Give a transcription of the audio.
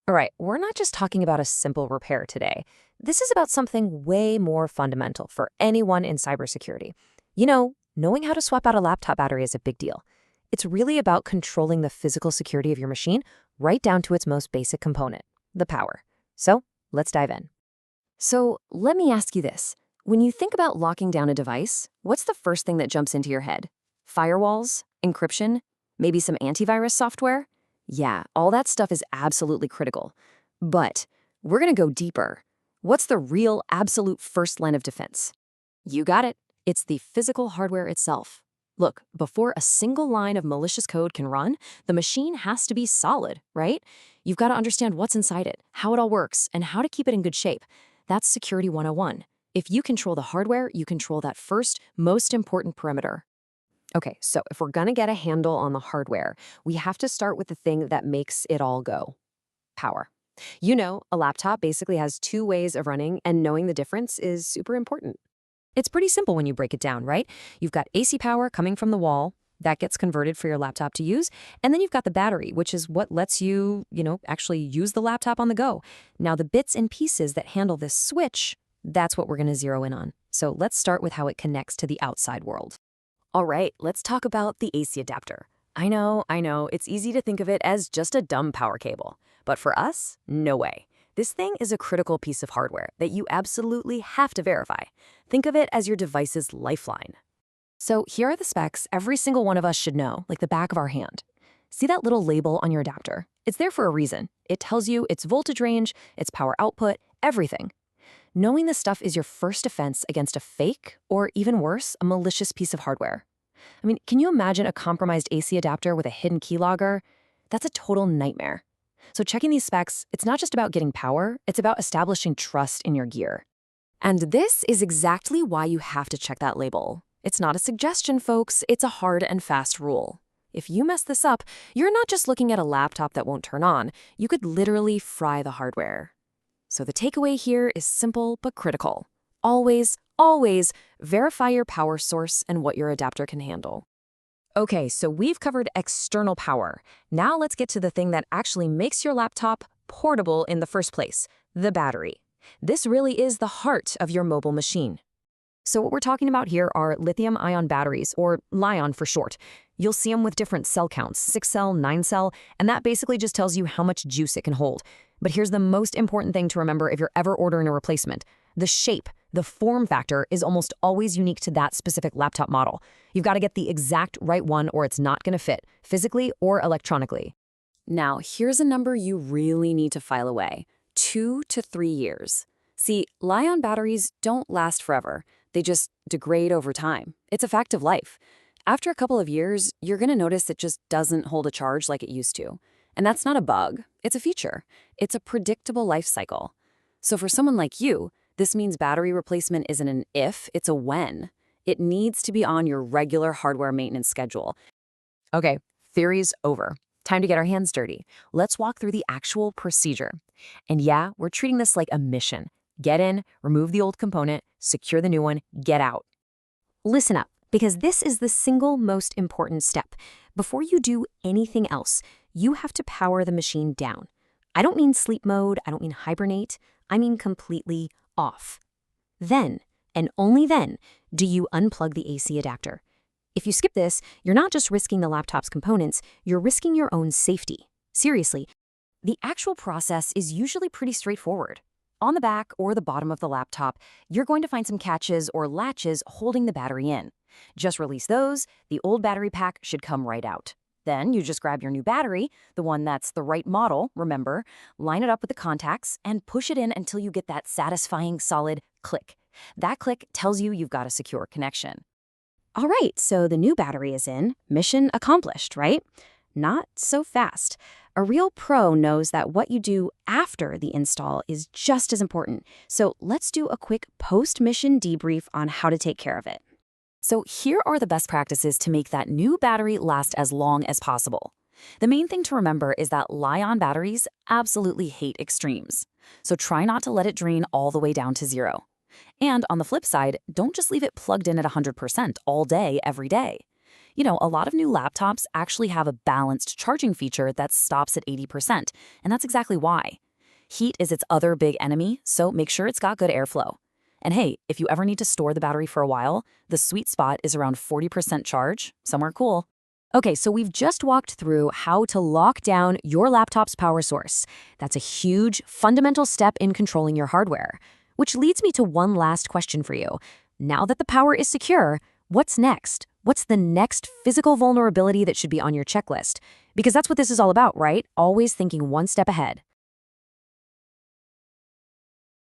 All right, we're not just talking about a simple repair today. This is about something way more fundamental for anyone in cybersecurity. Knowing how to swap out a laptop battery is a big deal. It's really about controlling the physical security of your machine right down to its most basic component, the power. So let's dive in. So let me ask you this. When you think about locking down a device, what's the first thing that jumps into your head? Firewalls? Encryption? Maybe some antivirus software? Yeah, all that stuff is absolutely critical. But we're going to go deeper. What's the real absolute first line of defense? You got it. It's the physical hardware itself. Look, before a single line of malicious code can run, the machine has to be solid, right? You've got to understand what's inside it, how it all works, and how to keep it in good shape. That's Security 101. If you control the hardware, you control that first, most important perimeter. Okay, so if we're gonna get a handle on the hardware, we have to start with the thing that makes it all go: power. A laptop basically has two ways of running, and knowing the difference is super important. It's pretty simple when you break it down, right? You've got AC power coming from the wall. That gets converted for your laptop to use. And then you've got the battery, which is what lets you, actually use the laptop on the go. Now, the bits and pieces that handle this switch, that's what we're going to zero in on. So let's start with how it connects to the outside world. All right, let's talk about the AC adapter. I know, it's easy to think of it as just a dumb power cable. But for us, no way. This thing is a critical piece of hardware that you absolutely have to verify. Think of it as your device's lifeline. So here are the specs every single one of us should know, like the back of our hand. See that little label on your adapter? It's there for a reason. It tells you its voltage range, its power output, everything. Knowing this stuff is your first defense against a fake, or even worse, a malicious piece of hardware. I mean, can you imagine a compromised AC adapter with a hidden keylogger? That's a total nightmare. So checking these specs, it's not just about getting power, it's about establishing trust in your gear. And this is exactly why you have to check that label. It's not a suggestion, folks, it's a hard and fast rule. If you mess this up, you're not just looking at a laptop that won't turn on, you could literally fry the hardware. So the takeaway here is simple but critical. Always verify your power source and what your adapter can handle. Okay, so we've covered external power. Now let's get to the thing that actually makes your laptop portable in the first place: the battery. This really is the heart of your mobile machine. So what we're talking about here are lithium-ion batteries, or Li-ion for short. You'll see them with different cell counts, 6-cell, 9-cell, and that basically just tells you how much juice it can hold. But here's the most important thing to remember if you're ever ordering a replacement. The shape, the form factor, is almost always unique to that specific laptop model. You've got to get the exact right one or it's not going to fit, physically or electronically. Now, here's a number you really need to file away: 2 to 3 years. See, Li-ion batteries don't last forever. They just degrade over time. It's a fact of life. After a couple of years, you're going to notice it just doesn't hold a charge like it used to. And that's not a bug, it's a feature. It's a predictable life cycle. So for someone like you, this means battery replacement isn't an if, it's a when. It needs to be on your regular hardware maintenance schedule. Okay, theory's over. Time to get our hands dirty. Let's walk through the actual procedure. And yeah, we're treating this like a mission. Get in, remove the old component, secure the new one, get out. Listen up, because this is the single most important step. Before you do anything else, you have to power the machine down. I don't mean sleep mode, I don't mean hibernate, I mean completely off. Then, and only then, do you unplug the AC adapter. If you skip this, you're not just risking the laptop's components, you're risking your own safety. Seriously, the actual process is usually pretty straightforward. On the back or the bottom of the laptop, you're going to find some catches or latches holding the battery in. Just release those, the old battery pack should come right out. Then you just grab your new battery, the one that's the right model, remember, line it up with the contacts, and push it in until you get that satisfying solid click. That click tells you you've got a secure connection. All right, so the new battery is in, mission accomplished, right? Not so fast. A real pro knows that what you do after the install is just as important. So let's do a quick post-mission debrief on how to take care of it. So here are the best practices to make that new battery last as long as possible. The main thing to remember is that Li-ion batteries absolutely hate extremes. So try not to let it drain all the way down to 0. And on the flip side, don't just leave it plugged in at 100% all day, every day. A lot of new laptops actually have a balanced charging feature that stops at 80%, and that's exactly why. Heat is its other big enemy, so make sure it's got good airflow. And hey, if you ever need to store the battery for a while, the sweet spot is around 40% charge, somewhere cool. Okay, so we've just walked through how to lock down your laptop's power source. That's a huge, fundamental step in controlling your hardware. Which leads me to one last question for you. Now that the power is secure, what's next? What's the next physical vulnerability that should be on your checklist? Because that's what this is all about, right? Always thinking one step ahead.